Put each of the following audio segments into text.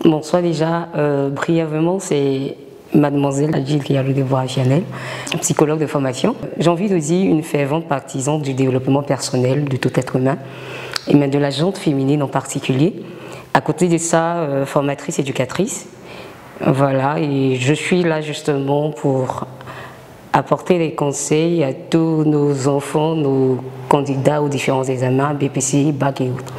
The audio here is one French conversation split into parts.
Bonsoir déjà, brièvement, c'est Mademoiselle Adjil qui a le devoir Chanel, psychologue de formation. J'ai envie de dire une fervente partisane du développement personnel de tout être humain, et même de la gente féminine en particulier. À côté de ça, formatrice éducatrice. Voilà, et je suis là justement pour apporter des conseils à tous nos enfants, nos candidats aux différents examens, BPCI, BAC et autres.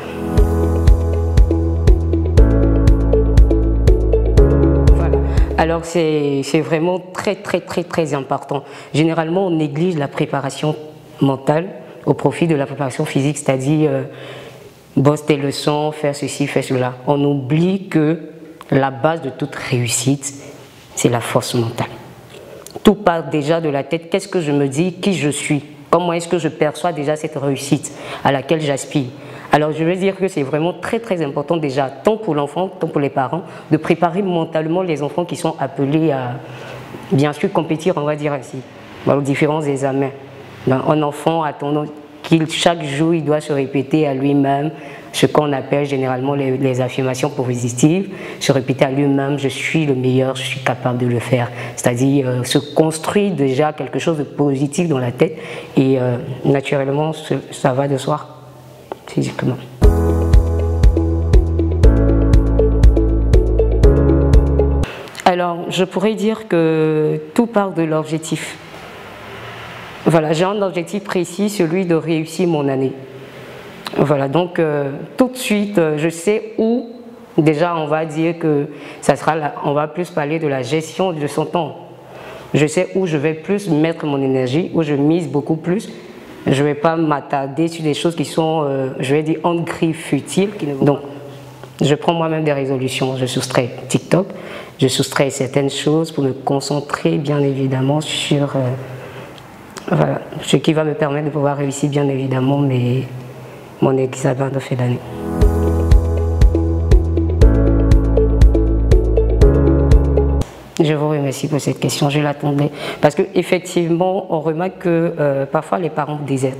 Alors c'est vraiment très important. Généralement, on néglige la préparation mentale au profit de la préparation physique, c'est-à-dire bosser tes leçons, faire ceci, faire cela. On oublie que la base de toute réussite, c'est la force mentale. Tout part déjà de la tête. Qu'est-ce que je me dis, qui je suis? Comment est-ce que je perçois déjà cette réussite à laquelle j'aspire? Alors je veux dire que c'est vraiment très important déjà, tant pour l'enfant, tant pour les parents, de préparer mentalement les enfants qui sont appelés à, bien sûr, compétir, on va dire ainsi, aux différents examens. Un enfant attendant chaque jour, il doit se répéter à lui-même ce qu'on appelle généralement les affirmations positives, se répéter à lui-même, je suis le meilleur, je suis capable de le faire. C'est-à-dire se construire déjà quelque chose de positif dans la tête et naturellement, ça va de soi. Physiquement. Alors, je pourrais dire que tout part de l'objectif. Voilà, j'ai un objectif précis, celui de réussir mon année. Voilà, donc tout de suite, je sais où, déjà on va dire que ça sera là, on va plus parler de la gestion de son temps. Je sais où je vais plus mettre mon énergie, où je mise beaucoup plus. Je ne vais pas m'attarder sur des choses qui sont, je vais dire, en gris futiles. Donc, je prends moi-même des résolutions. Je soustrais TikTok, je soustrais certaines choses pour me concentrer, bien évidemment, sur voilà, ce qui va me permettre de pouvoir réussir, bien évidemment, mon examen de fin d'année. Je vous remercie pour cette question, je l'attendais. Parce qu'effectivement, on remarque que parfois les parents désertent.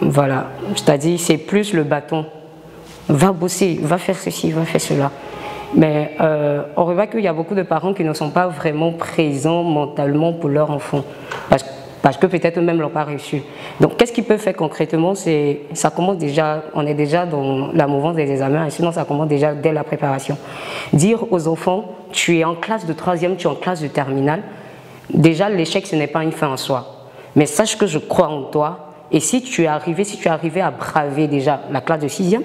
Voilà, c'est-à-dire c'est plus le bâton. Va bosser, va faire ceci, va faire cela. Mais on remarque qu'il y a beaucoup de parents qui ne sont pas vraiment présents mentalement pour leur enfant. Parce que peut-être eux-mêmes ne l'ont pas reçu. Donc qu'est-ce qu'ils peuvent faire concrètement? Ça commence déjà, on est déjà dans la mouvance des examens, et sinon ça commence déjà dès la préparation. Dire aux enfants, tu es en classe de 3e, tu es en classe de terminale, déjà l'échec ce n'est pas une fin en soi. Mais sache que je crois en toi, et si tu es arrivé à braver déjà la classe de 6e,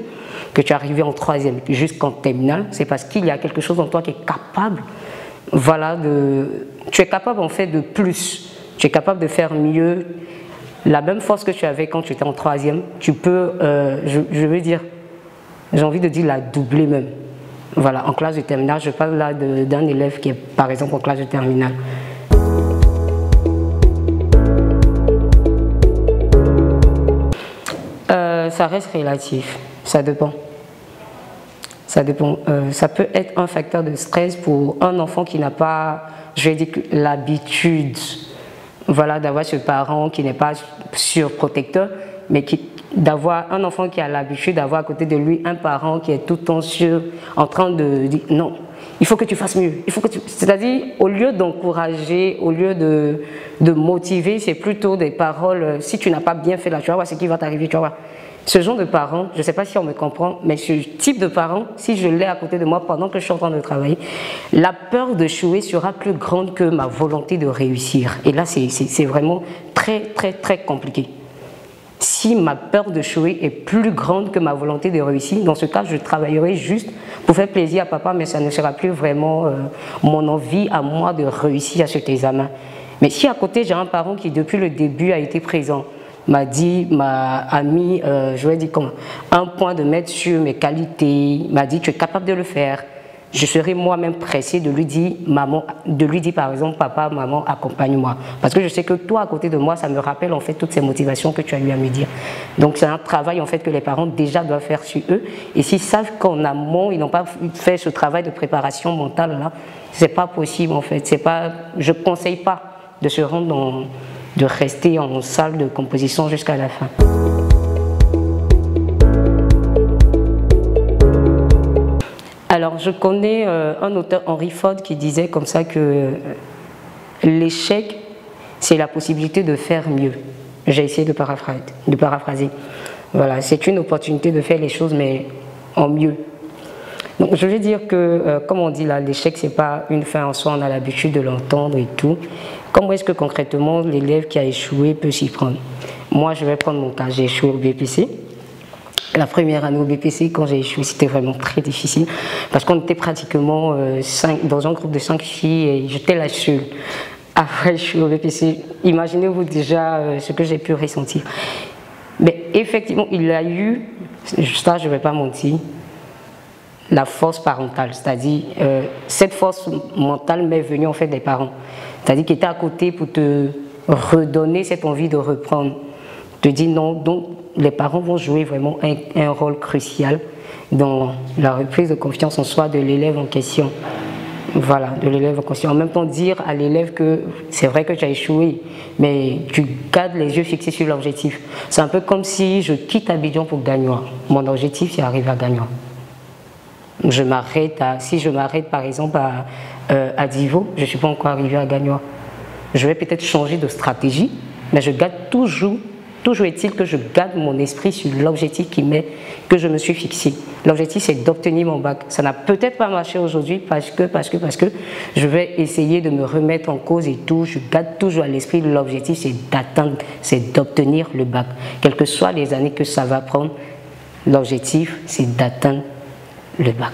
que tu es arrivé en 3e jusqu'en terminale, c'est parce qu'il y a quelque chose en toi qui est capable, voilà, tu es capable en fait de plus. Tu es capable de faire mieux, la même force que tu avais quand tu étais en 3e, tu peux, je veux dire, j'ai envie de dire la doubler même. Voilà, en classe de terminale, je parle là d'un élève qui est par exemple en classe de terminale. Ça reste relatif, ça dépend. Ça dépend. Ça peut être un facteur de stress pour un enfant qui n'a pas, je vais dire, l'habitude. Voilà, d'avoir ce parent qui n'est pas surprotecteur, mais d'avoir un enfant qui a l'habitude d'avoir à côté de lui un parent qui est tout le temps en train de dire non, il faut que tu fasses mieux. C'est-à-dire, au lieu d'encourager, au lieu de motiver, c'est plutôt des paroles, si tu n'as pas bien fait là, tu vas voir ce qui va t'arriver, tu vas voir. Ce genre de parents, je ne sais pas si on me comprend, mais ce type de parent, si je l'ai à côté de moi pendant que je suis en train de travailler, la peur d'échouer sera plus grande que ma volonté de réussir. Et là, c'est vraiment très compliqué. Si ma peur d'échouer est plus grande que ma volonté de réussir, dans ce cas, je travaillerai juste pour faire plaisir à papa, mais ça ne sera plus vraiment mon envie à moi de réussir à cet examen. Mais si à côté, j'ai un parent qui, depuis le début, a été présent, m'a mis, je vais dire comment, un point de mettre sur mes qualités, m'a dit tu es capable de le faire. Je serai moi-même pressée de lui dire, par exemple, papa, maman, accompagne-moi. Parce que je sais que toi, à côté de moi, ça me rappelle en fait toutes ces motivations que tu as eu à me dire. Donc c'est un travail en fait que les parents déjà doivent faire sur eux. Et s'ils savent qu'en amont, ils n'ont pas fait ce travail de préparation mentale là, c'est pas possible en fait. Je ne conseille pas de se rendre de rester en salle de composition jusqu'à la fin. Alors, je connais un auteur, Henry Ford, qui disait comme ça que l'échec, c'est la possibilité de faire mieux. J'ai essayé de paraphraser. Voilà, c'est une opportunité de faire les choses, mais en mieux. Donc, je vais dire que, comme on dit là, l'échec, c'est pas une fin en soi, on a l'habitude de l'entendre et tout. Comment est-ce que concrètement l'élève qui a échoué peut s'y prendre? Moi, je vais prendre mon cas, j'ai échoué au BPC. La première année au BPC, quand j'ai échoué, c'était vraiment très difficile parce qu'on était pratiquement dans un groupe de 5 filles et j'étais la seule. Après, je suis au BPC. Imaginez-vous déjà ce que j'ai pu ressentir. Mais effectivement, il y a eu, ça je ne vais pas mentir, la force parentale. C'est-à-dire, cette force mentale m'est venue en fait des parents. C'est-à-dire qu'ils étaient à côté pour te redonner cette envie de reprendre. Te dire non, donc les parents vont jouer vraiment un rôle crucial dans la reprise de confiance en soi de l'élève en question. Voilà, de l'élève en question. En même temps, dire à l'élève que c'est vrai que tu as échoué, mais tu gardes les yeux fixés sur l'objectif. C'est un peu comme si je quitte Abidjan pour Gagnoa. Mon objectif, c'est d'arriver à Gagnoa. Si je m'arrête par exemple à Divo, je ne suis pas encore arrivé à Gagnoa. Je vais peut-être changer de stratégie, mais je garde toujours est-il que je garde mon esprit sur l'objectif que je me suis fixé. L'objectif, c'est d'obtenir mon bac. Ça n'a peut-être pas marché aujourd'hui parce que je vais essayer de me remettre en cause et tout. Je garde toujours à l'esprit l'objectif, c'est d'obtenir le bac. Quelles que soient les années que ça va prendre, l'objectif, c'est d'atteindre le bac.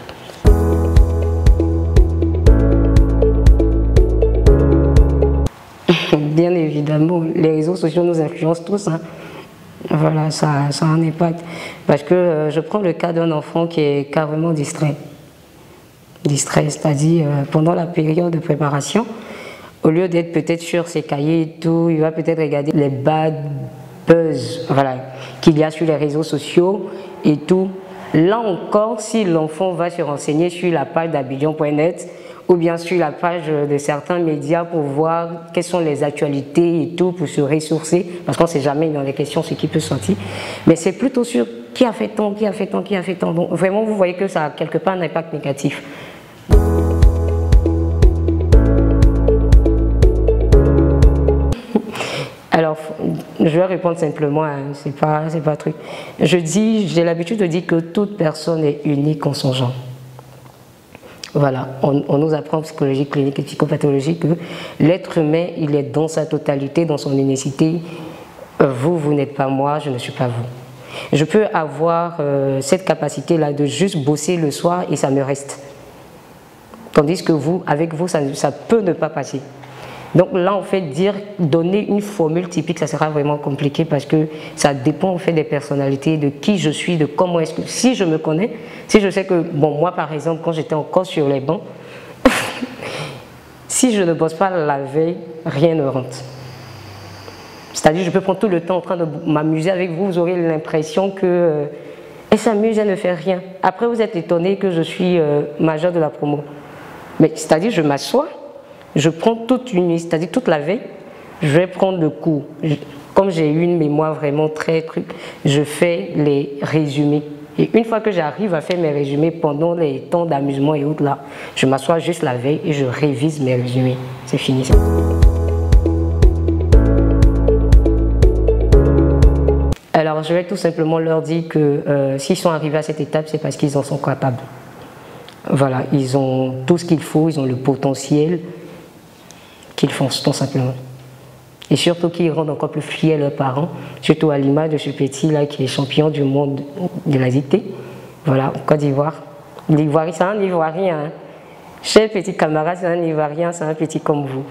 Bien évidemment, les réseaux sociaux nous influencent tous. Hein. Voilà, ça a un impact. Parce que je prends le cas d'un enfant qui est carrément distrait. C'est-à-dire pendant la période de préparation, au lieu d'être peut-être sur ses cahiers et tout, il va peut-être regarder les bad buzz qu'il y a sur les réseaux sociaux et tout. Là encore, si l'enfant va se renseigner sur la page d'Abidjan.net ou bien sur la page de certains médias pour voir quelles sont les actualités et tout, pour se ressourcer, parce qu'on ne sait jamais dans les questions ce qui peut sortir. Mais c'est plutôt sur qui a fait tant, qui a fait tant, qui a fait tant. Donc vraiment, vous voyez que ça a quelque part un impact négatif. Alors, je vais répondre simplement, hein, c'est pas un truc. J'ai l'habitude de dire que toute personne est unique en son genre. Voilà, on nous apprend en psychologie clinique et psychopathologie que l'être humain, il est dans sa totalité, dans son unicité. Vous n'êtes pas moi, je ne suis pas vous. Je peux avoir cette capacité-là de juste bosser le soir et ça me reste. Tandis que avec vous, ça peut ne pas passer. Donc là, en fait, donner une formule typique, ça sera vraiment compliqué parce que ça dépend en fait des personnalités, de qui je suis, de comment est-ce que... Si je me connais, si je sais que, bon, moi par exemple, quand j'étais encore sur les bancs, si je ne bosse pas la veille, rien ne rentre. C'est-à-dire, je peux prendre tout le temps en train de m'amuser avec vous, vous aurez l'impression que... elle s'amuse, elle ne fait rien. Après, vous êtes étonné que je suis major de la promo. Mais c'est-à-dire, je m'assois, je prends c'est-à-dire toute la veille, je vais prendre le cours. Comme j'ai eu une mémoire vraiment très truc, je fais les résumés. Et une fois que j'arrive à faire mes résumés pendant les temps d'amusement et autres là, je m'assois juste la veille et je révise mes résumés. C'est fini. Alors je vais tout simplement leur dire que s'ils sont arrivés à cette étape, c'est parce qu'ils en sont capables. Voilà, ils ont tout ce qu'il faut, ils ont le potentiel qu'ils font tout simplement. Et surtout qu'ils rendent encore plus fiers leurs parents, surtout à l'image de ce petit-là qui est champion du monde de la dictée. Voilà, en Côte d'Ivoire. L'Ivoirien, c'est un Ivoirien. Hein. Chers petits camarades, c'est un Ivoirien, c'est un petit comme vous.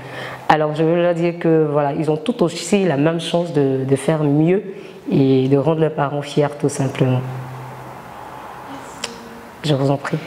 Alors je veux leur dire que voilà, ils ont tout aussi la même chance de faire mieux et de rendre leurs parents fiers tout simplement. Je vous en prie.